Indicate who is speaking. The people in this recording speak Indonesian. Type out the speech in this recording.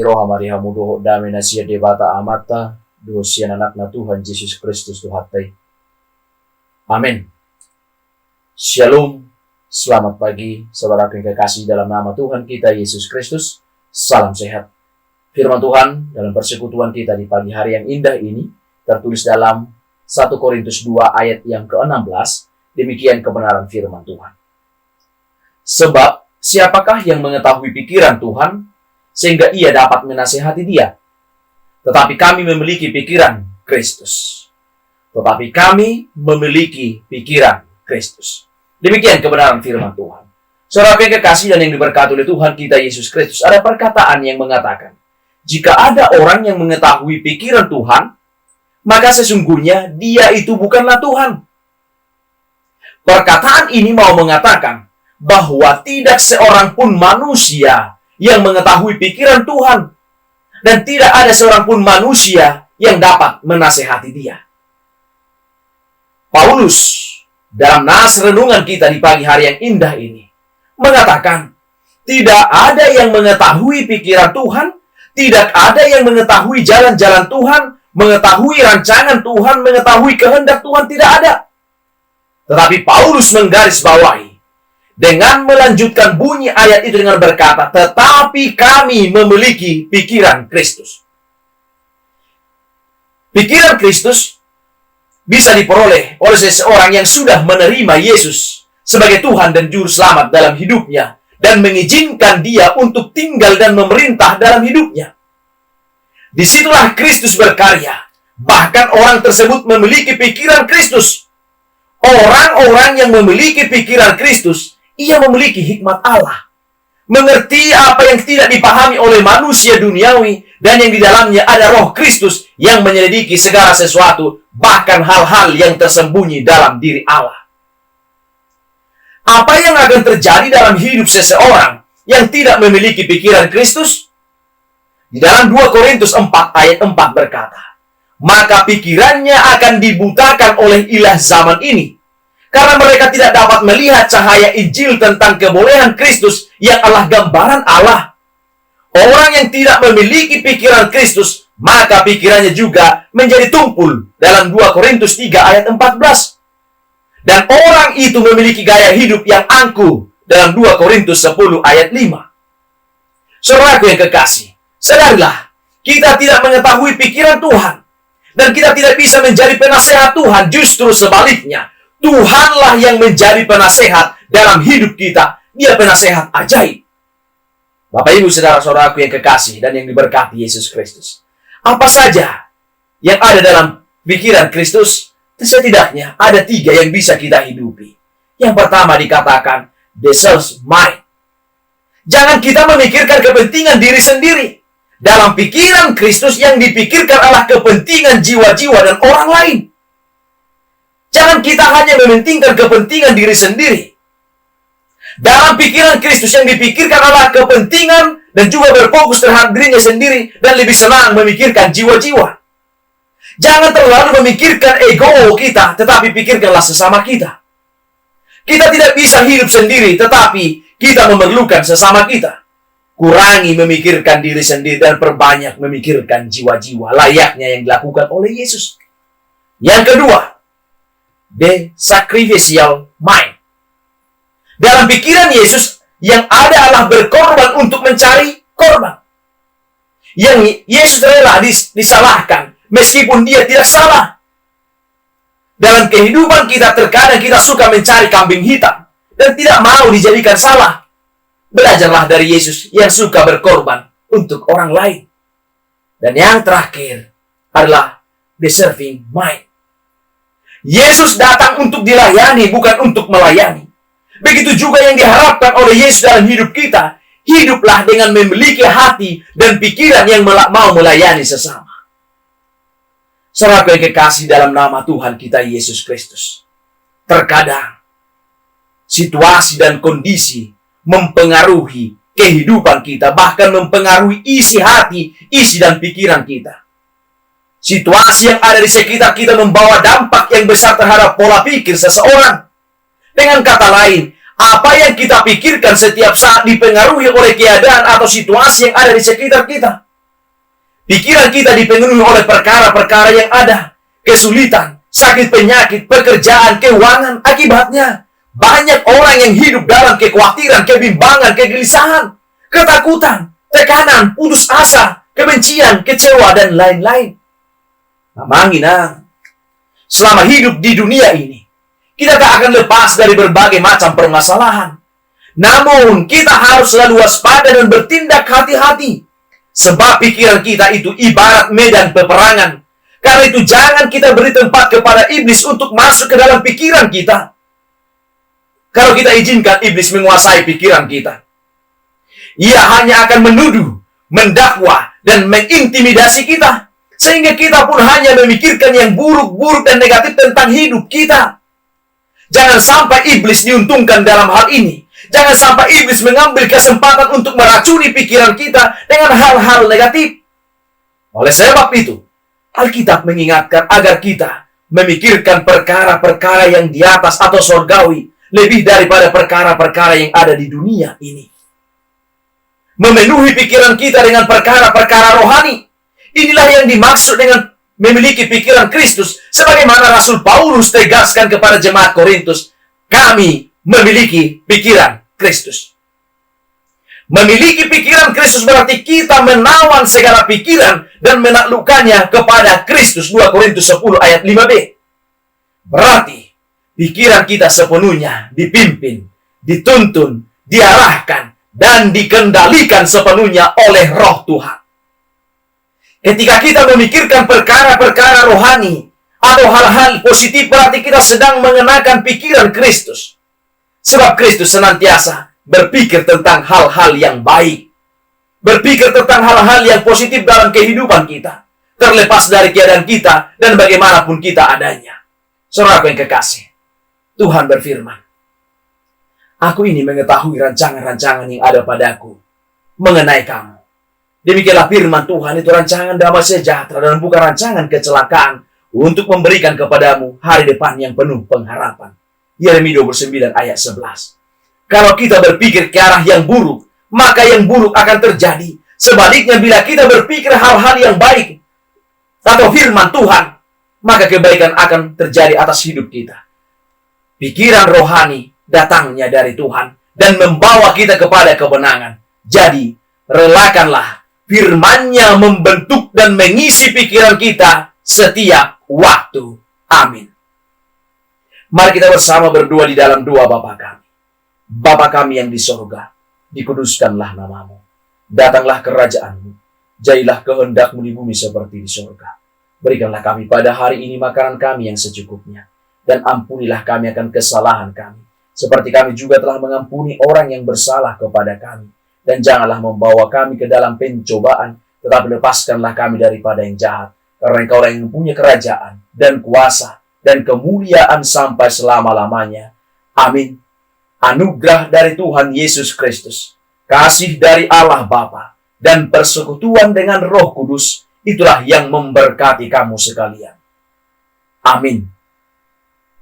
Speaker 1: Roha Maria mudoho damai nasia debata amata dosian anakna Tuhan Yesus Kristus Tuhatai. Amin. Shalom, selamat pagi saudara yang kekasih dalam nama Tuhan kita Yesus Kristus. Salam sehat. Firman Tuhan dalam persekutuan kita di pagi hari yang indah ini tertulis dalam 1 Korintus 2 ayat yang ke-16. Demikian kebenaran firman Tuhan. Sebab siapakah yang mengetahui pikiran Tuhan sehingga ia dapat menasihati dia? Tetapi kami memiliki pikiran Kristus. Tetapi kami memiliki pikiran Kristus. Demikian kebenaran firman Tuhan. Saudara yang kekasih dan yang diberkati oleh Tuhan kita Yesus Kristus, ada perkataan yang mengatakan, jika ada orang yang mengetahui pikiran Tuhan, maka sesungguhnya dia itu bukanlah Tuhan. Perkataan ini mau mengatakan bahwa tidak seorang pun manusia yang mengetahui pikiran Tuhan. Dan tidak ada seorang pun manusia yang dapat menasehati dia. Paulus dalam nas renungan kita di pagi hari yang indah ini mengatakan, tidak ada yang mengetahui pikiran Tuhan, tidak ada yang mengetahui jalan-jalan Tuhan, mengetahui rancangan Tuhan, mengetahui kehendak Tuhan, tidak ada. Tetapi Paulus menggarisbawahi dengan melanjutkan bunyi ayat itu dengan berkata, tetapi kami memiliki pikiran Kristus. Pikiran Kristus bisa diperoleh oleh seseorang yang sudah menerima Yesus sebagai Tuhan dan Juru Selamat dalam hidupnya dan mengizinkan dia untuk tinggal dan memerintah dalam hidupnya. Disitulah Kristus berkarya. Bahkan orang tersebut memiliki pikiran Kristus. Orang-orang yang memiliki pikiran Kristus, ia memiliki hikmat Allah. Mengerti apa yang tidak dipahami oleh manusia duniawi. Dan yang di dalamnya ada roh Kristus yang menyelidiki segala sesuatu. Bahkan hal-hal yang tersembunyi dalam diri Allah. Apa yang akan terjadi dalam hidup seseorang yang tidak memiliki pikiran Kristus? Di dalam 2 Korintus 4 ayat 4 berkata, maka pikirannya akan dibutakan oleh ilah zaman ini. Karena mereka tidak dapat melihat cahaya Injil tentang kebolehan Kristus yang adalah gambaran Allah. Orang yang tidak memiliki pikiran Kristus, maka pikirannya juga menjadi tumpul dalam 2 Korintus 3 ayat 14. Dan orang itu memiliki gaya hidup yang angkuh dalam 2 Korintus 10 ayat 5. Saudaraku yang kekasih, sadarilah, kita tidak mengetahui pikiran Tuhan. Dan kita tidak bisa menjadi penasehat Tuhan, justru sebaliknya. Tuhanlah yang menjadi penasehat dalam hidup kita. Dia penasehat ajaib. Bapak Ibu saudara-saudaraku yang kekasih dan yang diberkati Yesus Kristus. Apa saja yang ada dalam pikiran Kristus, setidaknya ada 3 yang bisa kita hidupi. Yang pertama dikatakan, the self's mind. Jangan kita memikirkan kepentingan diri sendiri. Dalam pikiran Kristus yang dipikirkan adalah kepentingan jiwa-jiwa dan orang lain. Jangan kita hanya mementingkan kepentingan diri sendiri. Dalam pikiran Kristus yang dipikirkan adalah kepentingan dan juga berfokus terhadap dirinya sendiri dan lebih senang memikirkan jiwa-jiwa. Jangan terlalu memikirkan ego kita, tetapi pikirkanlah sesama kita. Kita tidak bisa hidup sendiri, tetapi kita memerlukan sesama kita. Kurangi memikirkan diri sendiri dan perbanyak memikirkan jiwa-jiwa layaknya yang dilakukan oleh Yesus. Yang kedua, the sacrificial mind. Dalam pikiran Yesus, yang ada Allah berkorban untuk mencari korban. Yang Yesus rela disalahkan, meskipun dia tidak salah. Dalam kehidupan kita, terkadang kita suka mencari kambing hitam, dan tidak mau dijadikan salah. Belajarlah dari Yesus yang suka berkorban untuk orang lain. Dan yang terakhir adalah the serving mind. Yesus datang untuk dilayani, bukan untuk melayani. Begitu juga yang diharapkan oleh Yesus dalam hidup kita. Hiduplah dengan memiliki hati dan pikiran yang mau melayani sesama. Saudara yang kekasih dalam nama Tuhan kita Yesus Kristus. Terkadang situasi dan kondisi mempengaruhi kehidupan kita, bahkan mempengaruhi isi hati, isi dan pikiran kita. Situasi yang ada di sekitar kita membawa dampak yang besar terhadap pola pikir seseorang. Dengan kata lain, apa yang kita pikirkan setiap saat dipengaruhi oleh keadaan atau situasi yang ada di sekitar kita. Pikiran kita dipenuhi oleh perkara-perkara yang ada. Kesulitan, sakit penyakit, pekerjaan, keuangan. Akibatnya, banyak orang yang hidup dalam kekhawatiran, kebimbangan, kegelisahan, ketakutan, tekanan, putus asa, kebencian, kecewa, dan lain-lain. Nah, selama hidup di dunia ini, kita tak akan lepas dari berbagai macam permasalahan. Namun, kita harus selalu waspada dan bertindak hati-hati. Sebab pikiran kita itu ibarat medan peperangan. Karena itu jangan kita beri tempat kepada iblis untuk masuk ke dalam pikiran kita. Kalau kita izinkan iblis menguasai pikiran kita, ia hanya akan menuduh, mendakwa, dan mengintimidasi kita. Sehingga kita pun hanya memikirkan yang buruk-buruk dan negatif tentang hidup kita. Jangan sampai iblis diuntungkan dalam hal ini. Jangan sampai iblis mengambil kesempatan untuk meracuni pikiran kita dengan hal-hal negatif. Oleh sebab itu, Alkitab mengingatkan agar kita memikirkan perkara-perkara yang di atas atau surgawi lebih daripada perkara-perkara yang ada di dunia ini. Memenuhi pikiran kita dengan perkara-perkara rohani. Inilah yang dimaksud dengan memiliki pikiran Kristus, sebagaimana Rasul Paulus tegaskan kepada jemaat Korintus, kami memiliki pikiran Kristus. Memiliki pikiran Kristus berarti kita menawan segala pikiran dan menaklukkannya kepada Kristus. 2 Korintus 10 ayat 5b. Berarti pikiran kita sepenuhnya dipimpin, dituntun, diarahkan, dan dikendalikan sepenuhnya oleh Roh Tuhan. Ketika kita memikirkan perkara-perkara rohani atau hal-hal positif, berarti kita sedang mengenakan pikiran Kristus. Sebab Kristus senantiasa berpikir tentang hal-hal yang baik. Berpikir tentang hal-hal yang positif dalam kehidupan kita. Terlepas dari keadaan kita dan bagaimanapun kita adanya. Saudara yang kekasih, Tuhan berfirman, aku ini mengetahui rancangan-rancangan yang ada padaku mengenai kamu. Demikianlah firman Tuhan, itu rancangan damai sejahtera dan bukan rancangan kecelakaan, untuk memberikan kepadamu hari depan yang penuh pengharapan. Yeremia 29 ayat 11. Kalau kita berpikir ke arah yang buruk, maka yang buruk akan terjadi. Sebaliknya, bila kita berpikir hal-hal yang baik atau firman Tuhan, maka kebaikan akan terjadi atas hidup kita. Pikiran rohani datangnya dari Tuhan dan membawa kita kepada kebenangan. Jadi, relakanlah firman-Nya membentuk dan mengisi pikiran kita setiap waktu. Amin. Mari kita bersama berdoa di dalam doa Bapa kami. Bapa kami yang di sorga, dikuduskanlah namamu. Datanglah kerajaan-Mu. Jadilah kehendak-Mu di bumi seperti di sorga. Berikanlah kami pada hari ini makanan kami yang secukupnya. Dan ampunilah kami akan kesalahan kami, seperti kami juga telah mengampuni orang yang bersalah kepada kami. Dan janganlah membawa kami ke dalam pencobaan, tetapi lepaskanlah kami daripada yang jahat. Karena Engkau yang mempunyai kerajaan dan kuasa dan kemuliaan sampai selama-lamanya. Amin. Anugerah dari Tuhan Yesus Kristus, kasih dari Allah Bapa, dan persekutuan dengan Roh Kudus, itulah yang memberkati kamu sekalian. Amin.